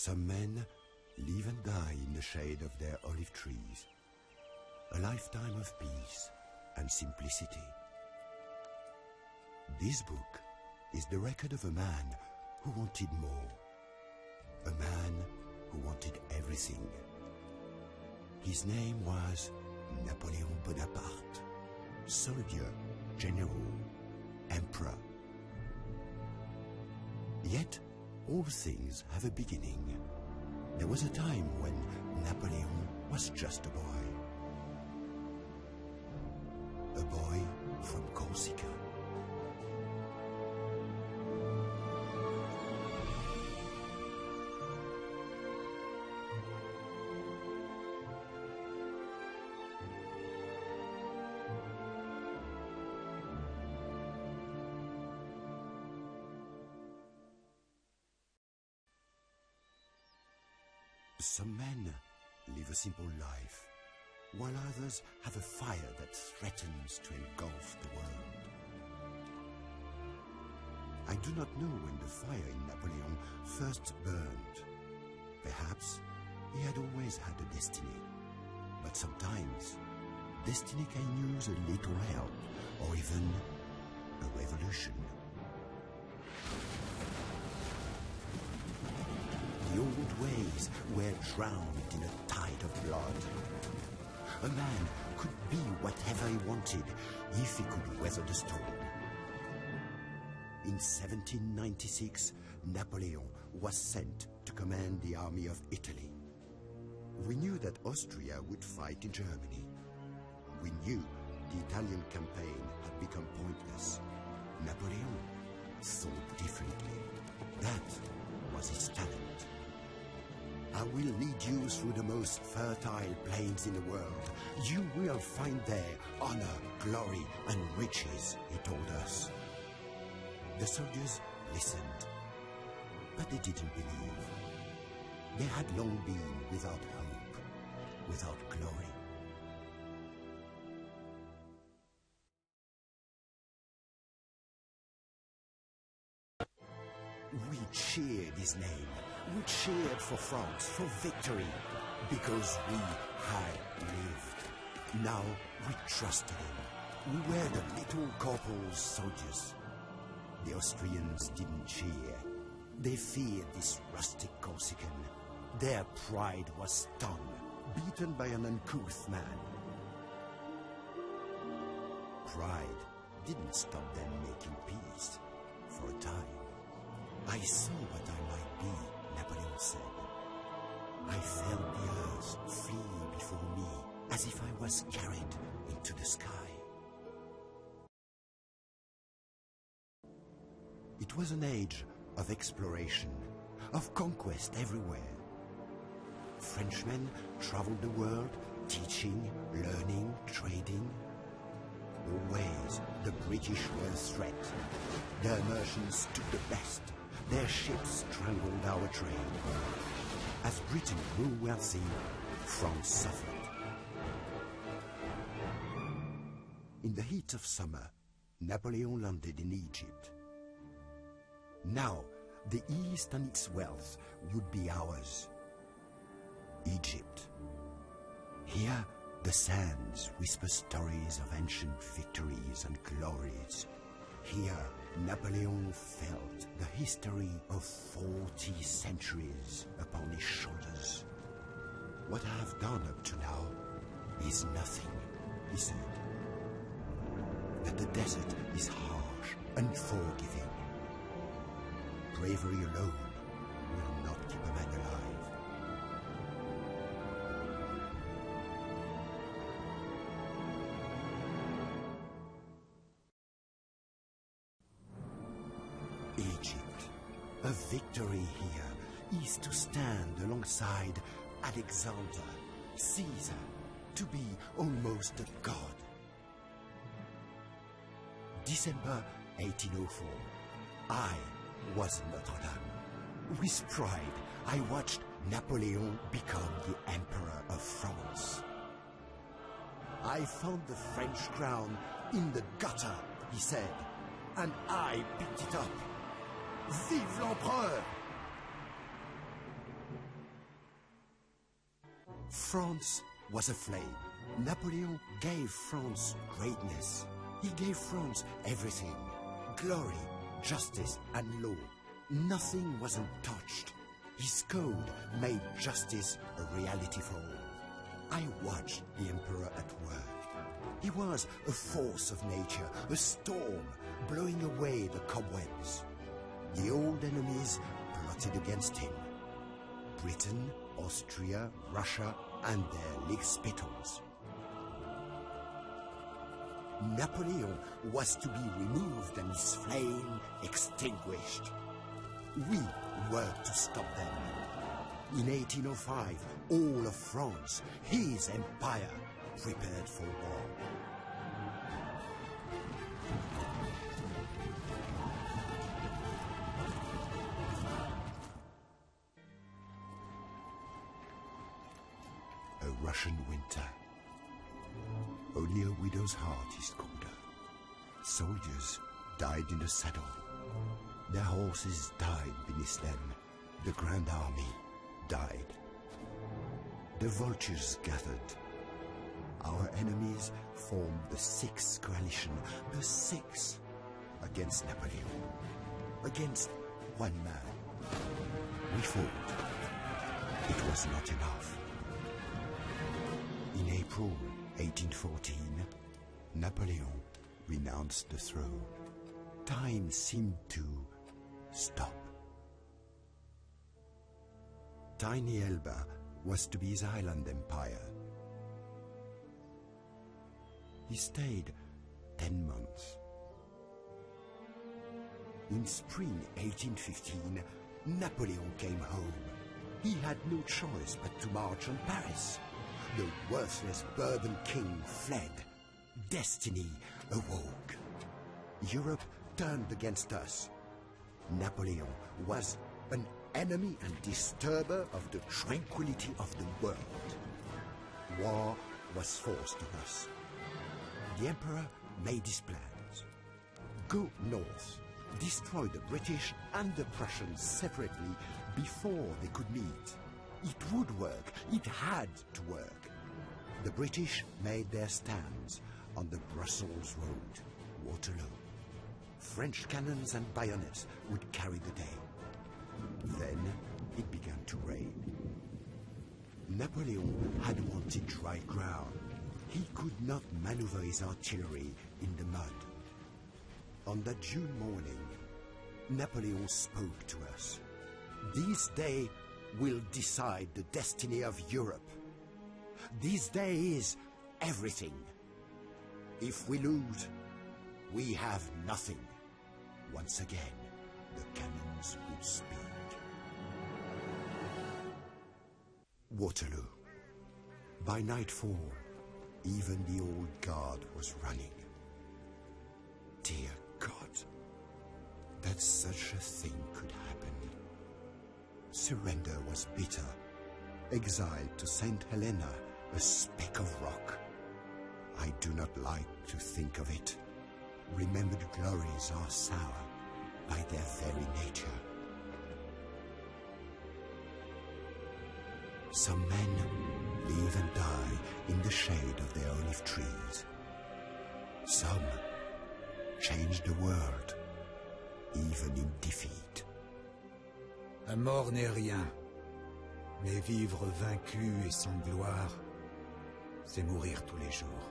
Some men live and die in the shade of their olive trees. A lifetime of peace and simplicity. This book is the record of a man who wanted more. A man who wanted everything. His name was Napoleon Bonaparte. Soldier, general, emperor. Yet, all things have a beginning. There was a time when Napoleon was just a boy. A boy from Corsica. Some men live a simple life, while others have a fire that threatens to engulf the world. I do not know when the fire in Napoleon first burned. Perhaps he had always had a destiny, but sometimes destiny can use a little help, or even a revolution. The old ways were drowned in a tide of blood. A man could be whatever he wanted if he could weather the storm. In 1796, Napoleon was sent to command the army of Italy. We knew that Austria would fight in Germany. We knew the Italian campaign had become pointless. Napoleon thought differently. That was his talent. I will lead you through the most fertile plains in the world. You will find there honor, glory, and riches, he told us. The soldiers listened, but they didn't believe. They had long been without hope, without glory. We cheered his name. We cheered for France, for victory, because we had lived. Now we trusted him. We were the little corporal's soldiers. The Austrians didn't cheer. They feared this rustic Corsican. Their pride was stung, beaten by an uncouth man. Pride didn't stop them making peace for a time. I saw what I might be, Napoleon said. I felt the earth flee before me, as if I was carried into the sky. It was an age of exploration, of conquest everywhere. Frenchmen traveled the world, teaching, learning, trading. Always the British were a threat. Their merchants took the best. Their ships strangled our trade. As Britain grew wealthy, France suffered. In the heat of summer, Napoleon landed in Egypt. Now, the East and its wealth would be ours. Egypt. Here, the sands whisper stories of ancient victories and glories. Here, Napoleon felt the history of 40 centuries upon his shoulders. What I have done up to now is nothing, he said. That the desert is harsh, unforgiving. Bravery alone will not keep a man alive. Egypt, a victory here is to stand alongside Alexander, Caesar, to be almost a god. December 1804, I was in Notre Dame. With pride, I watched Napoleon become the Emperor of France. I found the French crown in the gutter, he said, and I picked it up. Vive l'Empereur! France was aflame. Napoleon gave France greatness. He gave France everything: glory, justice, and law. Nothing wasn't touched. His code made justice a reality for all. I watched the Emperor at work. He was a force of nature, a storm blowing away the cobwebs. The old enemies plotted against him: Britain, Austria, Russia, and their lickspittles. Napoleon was to be removed and his flame extinguished. We worked to stop them. In 1805, all of France, his empire, prepared for war. A Russian winter. Only a widow's heart is colder. Soldiers died in the saddle. Their horses died beneath them. The Grand Army died. The vultures gathered. Our enemies formed the Sixth Coalition, the Sixth, against Napoleon, against one man. We fought. It was not enough. In April 1814, Napoleon renounced the throne. Time seemed to stop. Tiny Elba was to be his island empire. He stayed 10 months. In spring 1815, Napoleon came home. He had no choice but to march on Paris. The worthless Bourbon king fled. Destiny awoke. Europe turned against us. Napoleon was an enemy and disturber of the tranquility of the world. War was forced on us. The Emperor made his plans. Go north, destroy the British and the Prussians separately before they could meet. It would work. It had to work. The British made their stands on the Brussels road, Waterloo. French cannons and bayonets would carry the day. Then it began to rain. Napoleon had wanted dry ground. He could not maneuver his artillery in the mud. On that June morning, Napoleon spoke to us. This day will decide the destiny of Europe. This day is everything. If we lose, we have nothing. Once again, the cannons would speak. Waterloo. By nightfall, even the old guard was running. Dear God, that such a thing could happen. Surrender was bitter. Exiled to St. Helena, a speck of rock. I do not like to think of it. Remembered glories are sour by their very nature. Some men live and die in the shade of their olive trees. Some change the world, even in defeat. La mort n'est rien, mais vivre vaincu et sans gloire, c'est mourir tous les jours.